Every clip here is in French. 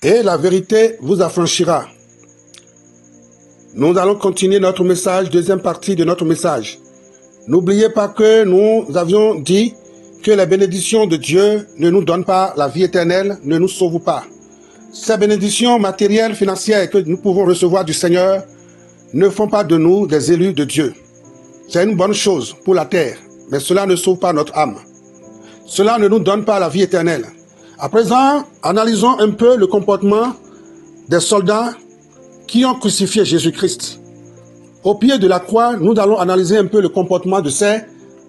et la vérité vous affranchira. Nous allons continuer notre message, deuxième partie de notre message. N'oubliez pas que nous avions dit que les bénédictions de Dieu ne nous donnent pas la vie éternelle, ne nous sauvent pas. Ces bénédictions matérielles, financières que nous pouvons recevoir du Seigneur ne font pas de nous des élus de Dieu. C'est une bonne chose pour la terre, mais cela ne sauve pas notre âme. Cela ne nous donne pas la vie éternelle. À présent, analysons un peu le comportement des soldats qui ont crucifié Jésus-Christ. Au pied de la croix, nous allons analyser un peu le comportement de ces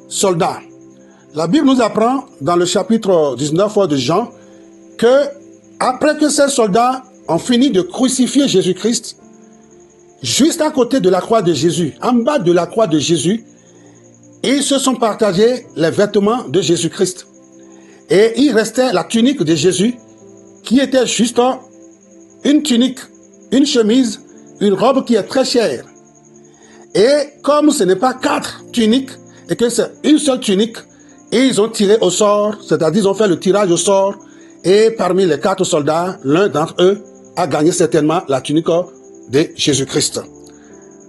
soldats. La Bible nous apprend, dans le chapitre 19 de Jean, que après que ces soldats ont fini de crucifier Jésus-Christ, juste à côté de la croix de Jésus, en bas de la croix de Jésus, ils se sont partagés les vêtements de Jésus-Christ. Et il restait la tunique de Jésus, qui était juste une tunique, une chemise, une robe qui est très chère. Et comme ce n'est pas 4 tuniques, et que c'est une seule tunique, ils ont tiré au sort, c'est-à-dire ils ont fait le tirage au sort, et parmi les 4 soldats, l'un d'entre eux a gagné certainement la tunique de Jésus-Christ.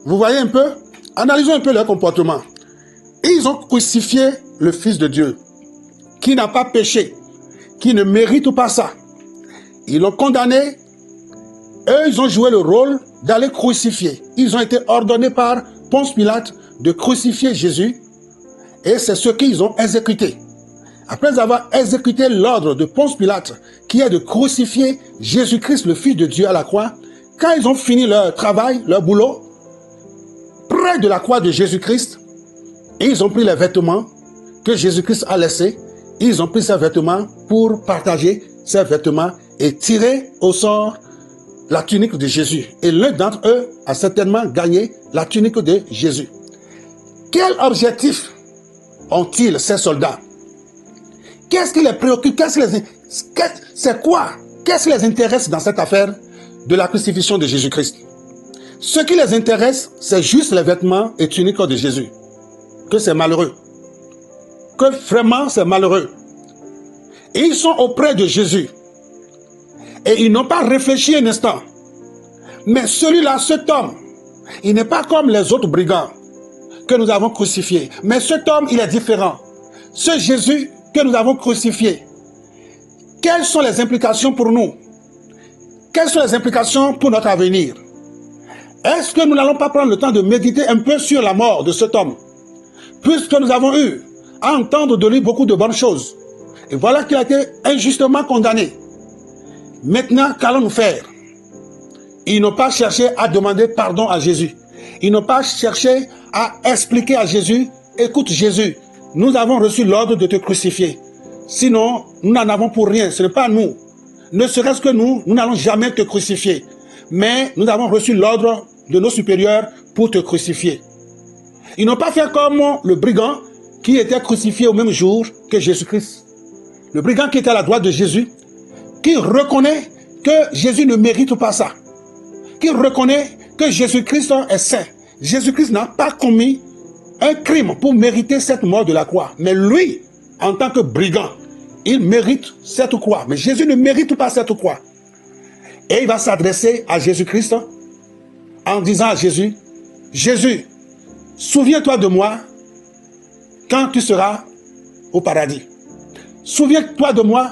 Vous voyez un peu? Analysons un peu leur comportement. Ils ont crucifié le Fils de Dieu, qui n'a pas péché, qui ne mérite pas ça. Ils l'ont condamné. Eux, ils ont joué le rôle d'aller crucifier. Ils ont été ordonnés par Ponce Pilate de crucifier Jésus. Et c'est ce qu'ils ont exécuté. Après avoir exécuté l'ordre de Ponce Pilate, qui est de crucifier Jésus-Christ, le Fils de Dieu, à la croix, quand ils ont fini leur travail, leur boulot, près de la croix de Jésus-Christ, ils ont pris les vêtements que Jésus-Christ a laissés. Ils ont pris ces vêtements pour partager ces vêtements et tirer au sort la tunique de Jésus. Et l'un d'entre eux a certainement gagné la tunique de Jésus. Quel objectif ont-ils ces soldats? Qu'est-ce qui les préoccupe? C'est quoi? Qu'est-ce qui les intéresse dans cette affaire de la crucifixion de Jésus-Christ? Ce qui les intéresse, c'est juste les vêtements et tuniques de Jésus. Que c'est malheureux. Que vraiment c'est malheureux. Et ils sont auprès de Jésus. Et ils n'ont pas réfléchi un instant. Mais celui-là, cet homme, il n'est pas comme les autres brigands que nous avons crucifiés. Mais cet homme, il est différent. Ce Jésus que nous avons crucifié, quelles sont les implications pour nous? Quelles sont les implications pour notre avenir? Est-ce que nous n'allons pas prendre le temps de méditer un peu sur la mort de cet homme? Puisque nous avons eu à entendre de lui beaucoup de bonnes choses. Et voilà qu'il a été injustement condamné. Maintenant, qu'allons-nous faire? Ils n'ont pas cherché à demander pardon à Jésus. Ils n'ont pas cherché à expliquer à Jésus, écoute Jésus, nous avons reçu l'ordre de te crucifier. Sinon, nous n'en avons pour rien. Ce n'est pas nous. Ne serait-ce que nous n'allons jamais te crucifier. Mais nous avons reçu l'ordre de nos supérieurs pour te crucifier. Ils n'ont pas fait comme le brigand qui était crucifié au même jour que Jésus-Christ. Le brigand qui était à la droite de Jésus, qui reconnaît que Jésus ne mérite pas ça. Qui reconnaît que Jésus-Christ est saint. Jésus-Christ n'a pas commis un crime pour mériter cette mort de la croix. Mais lui, en tant que brigand, il mérite cette croix. Mais Jésus ne mérite pas cette croix. Et il va s'adresser à Jésus-Christ en disant à Jésus, Jésus, souviens-toi de moi quand tu seras au paradis. Souviens-toi de moi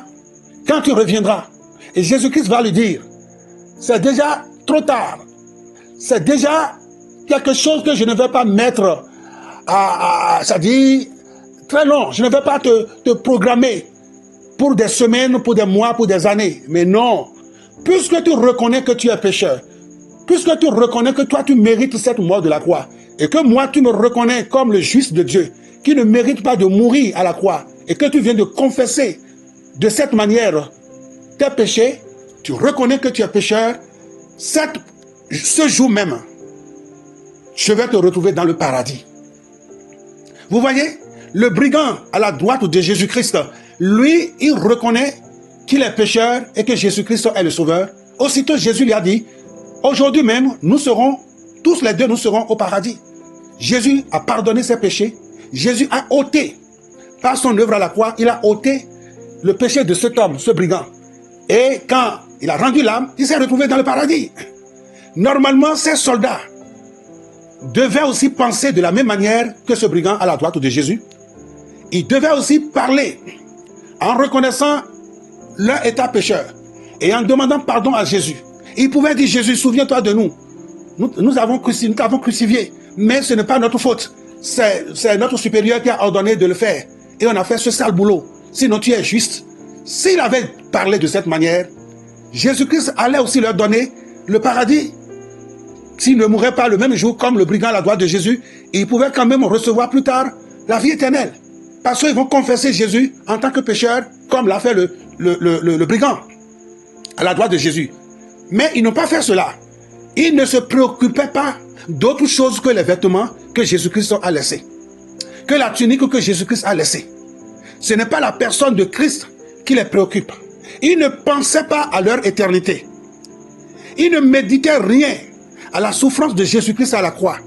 quand tu reviendras. Et Jésus-Christ va lui dire, c'est déjà trop tard. C'est déjà quelque chose que je ne vais pas mettre c'est-à-dire très long. Je ne vais pas te programmer pour des semaines, pour des mois, pour des années. Mais non, puisque tu reconnais que tu es pécheur, puisque tu reconnais que toi tu mérites cette mort de la croix, et que moi tu me reconnais comme le juste de Dieu, qui ne mérite pas de mourir à la croix, et que tu viens de confesser de cette manière tes péchés, tu reconnais que tu es pécheur, ce jour même, je vais te retrouver dans le paradis. Vous voyez, le brigand à la droite de Jésus-Christ, lui, il reconnaît qu'il est pécheur et que Jésus-Christ est le sauveur. Aussitôt, Jésus lui a dit, aujourd'hui même, nous serons, tous les deux, nous serons au paradis. Jésus a pardonné ses péchés. Jésus a ôté, par son œuvre à la croix, il a ôté le péché de cet homme, ce brigand. Et quand il a rendu l'âme, il s'est retrouvé dans le paradis. Normalement, ces soldats devaient aussi penser de la même manière que ce brigand à la droite de Jésus. Ils devaient aussi parler en reconnaissant leur état pécheur et en demandant pardon à Jésus. Ils pouvaient dire, Jésus, souviens-toi de nous. Nous t'avons crucifié, mais ce n'est pas notre faute. C'est notre supérieur qui a ordonné de le faire. Et on a fait ce sale boulot. Sinon tu es juste. S'il avait parlé de cette manière, Jésus-Christ allait aussi leur donner le paradis. S'ils ne mouraient pas le même jour comme le brigand à la droite de Jésus, ils pouvaient quand même recevoir plus tard la vie éternelle. Parce qu'ils vont confesser Jésus en tant que pécheur, comme l'a fait le brigand à la droite de Jésus. Mais ils n'ont pas fait cela. Ils ne se préoccupaient pas d'autre chose que les vêtements que Jésus-Christ a laissés, que la tunique que Jésus-Christ a laissée. Ce n'est pas la personne de Christ qui les préoccupe. Ils ne pensaient pas à leur éternité. Ils ne méditaient rien à la souffrance de Jésus-Christ à la croix.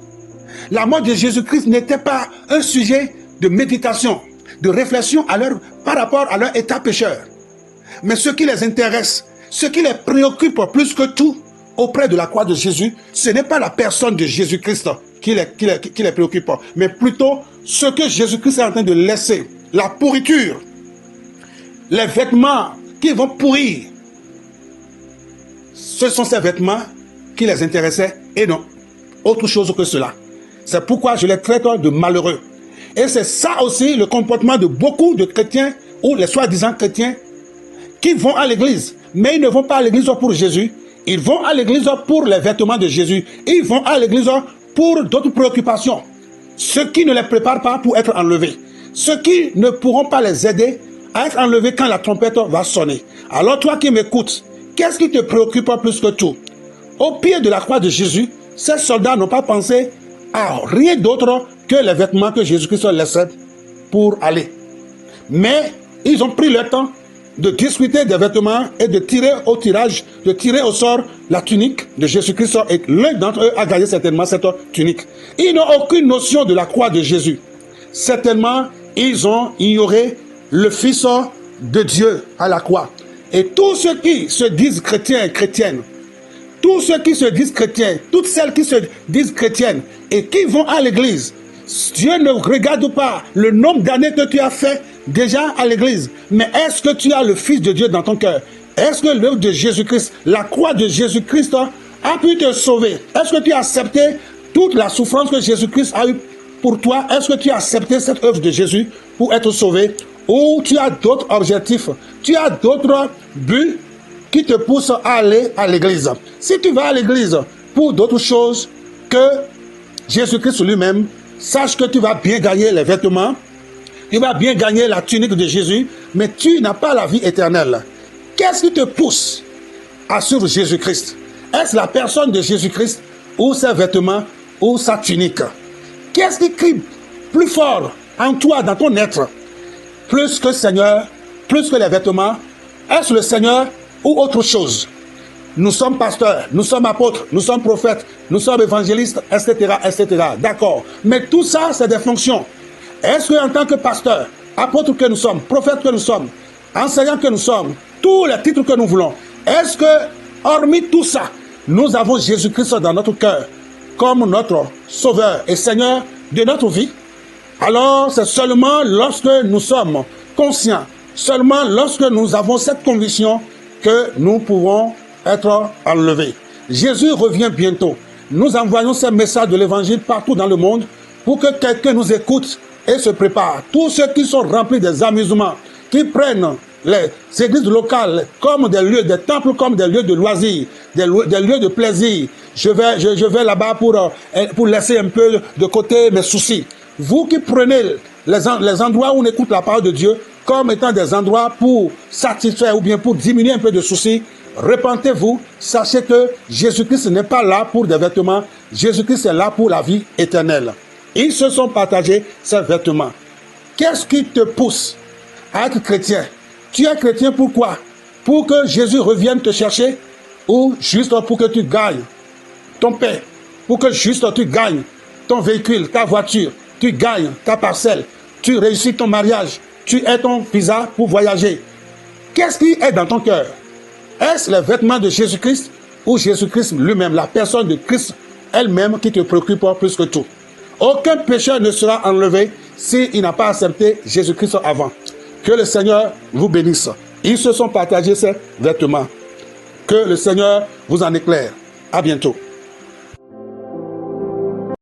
La mort de Jésus-Christ n'était pas un sujet de méditation, de réflexion par rapport à leur état pécheur. Mais ce qui les intéresse, ce qui les préoccupe plus que tout auprès de la croix de Jésus, ce n'est pas la personne de Jésus-Christ qui les préoccupe, mais plutôt ce que Jésus-Christ est en train de laisser, la pourriture, les vêtements qui vont pourrir. Ce sont ces vêtements qui les intéressaient et non autre chose que cela. C'est pourquoi je les traite de malheureux. Et c'est ça aussi le comportement de beaucoup de chrétiens ou les soi-disant chrétiens qui vont à l'église. Mais ils ne vont pas à l'église pour Jésus. Ils vont à l'église pour les vêtements de Jésus. Ils vont à l'église pour d'autres préoccupations. Ceux qui ne les préparent pas pour être enlevés. Ceux qui ne pourront pas les aider à être enlevés quand la trompette va sonner. Alors toi qui m'écoutes, qu'est-ce qui te préoccupe plus que tout? Au pied de la croix de Jésus, ces soldats n'ont pas pensé à rien d'autre que les vêtements que Jésus-Christ laissait pour aller. Mais ils ont pris le temps de discuter des vêtements et de tirer au sort la tunique de Jésus-Christ, et l'un d'entre eux a gagné certainement cette tunique. Ils n'ont aucune notion de la croix de Jésus. Certainement, ils ont ignoré le Fils de Dieu à la croix. Et tous ceux qui se disent chrétiens et chrétiennes, tous ceux qui se disent chrétiens, toutes celles qui se disent chrétiennes et qui vont à l'église, Dieu ne regarde pas le nombre d'années que tu as fait déjà à l'église, mais est-ce que tu as le Fils de Dieu dans ton cœur? Est-ce que l'œuvre de Jésus-Christ, la croix de Jésus-Christ a pu te sauver? Est-ce que tu as accepté toute la souffrance que Jésus-Christ a eue pour toi? Est-ce que tu as accepté cette œuvre de Jésus pour être sauvé? Ou tu as d'autres objectifs, tu as d'autres buts qui te poussent à aller à l'église? Si tu vas à l'église pour d'autres choses que Jésus-Christ lui-même, sache que tu vas bien gagner les vêtements, tu vas bien gagner la tunique de Jésus, mais tu n'as pas la vie éternelle. Qu'est-ce qui te pousse à suivre Jésus-Christ? Est-ce la personne de Jésus-Christ ou ses vêtements ou sa tunique? Qu'est-ce qui crie plus fort en toi, dans ton être? Plus que le Seigneur, plus que les vêtements, est-ce le Seigneur ou autre chose? Nous sommes pasteurs, nous sommes apôtres, nous sommes prophètes, nous sommes évangélistes, etc., etc. D'accord. Mais tout ça, c'est des fonctions. Est-ce qu'en tant que pasteur, apôtre que nous sommes, prophète que nous sommes, enseignant que nous sommes, tous les titres que nous voulons, est-ce que, hormis tout ça, nous avons Jésus-Christ dans notre cœur comme notre Sauveur et Seigneur de notre vie? Alors, c'est seulement lorsque nous sommes conscients, seulement lorsque nous avons cette conviction que nous pouvons être enlevés. Jésus revient bientôt. Nous envoyons ces messages de l'évangile partout dans le monde pour que quelqu'un nous écoute et se prépare. Tous ceux qui sont remplis des amusements, qui prennent les églises locales comme des lieux, des temples comme des lieux de loisirs, des lieux de plaisir. Je vais là-bas pour laisser un peu de côté mes soucis. Vous qui prenez les endroits où on écoute la parole de Dieu comme étant des endroits pour satisfaire ou bien pour diminuer un peu de soucis, repentez-vous, sachez que Jésus-Christ n'est pas là pour des vêtements, Jésus-Christ est là pour la vie éternelle. Ils se sont partagés ces vêtements. Qu'est-ce qui te pousse à être chrétien? Tu es chrétien pourquoi? Pour que Jésus revienne te chercher ou juste pour que tu gagnes ton pain, pour que juste tu gagnes ton véhicule, ta voiture, tu gagnes ta parcelle, tu réussis ton mariage, tu aies ton visa pour voyager. Qu'est-ce qui est dans ton cœur? Est-ce les vêtements de Jésus-Christ ou Jésus-Christ lui-même, la personne de Christ elle-même qui te préoccupe plus que tout? Aucun pécheur ne sera enlevé s'il n'a pas accepté Jésus-Christ avant. Que le Seigneur vous bénisse. Ils se sont partagés ces vêtements. Que le Seigneur vous en éclaire. À bientôt.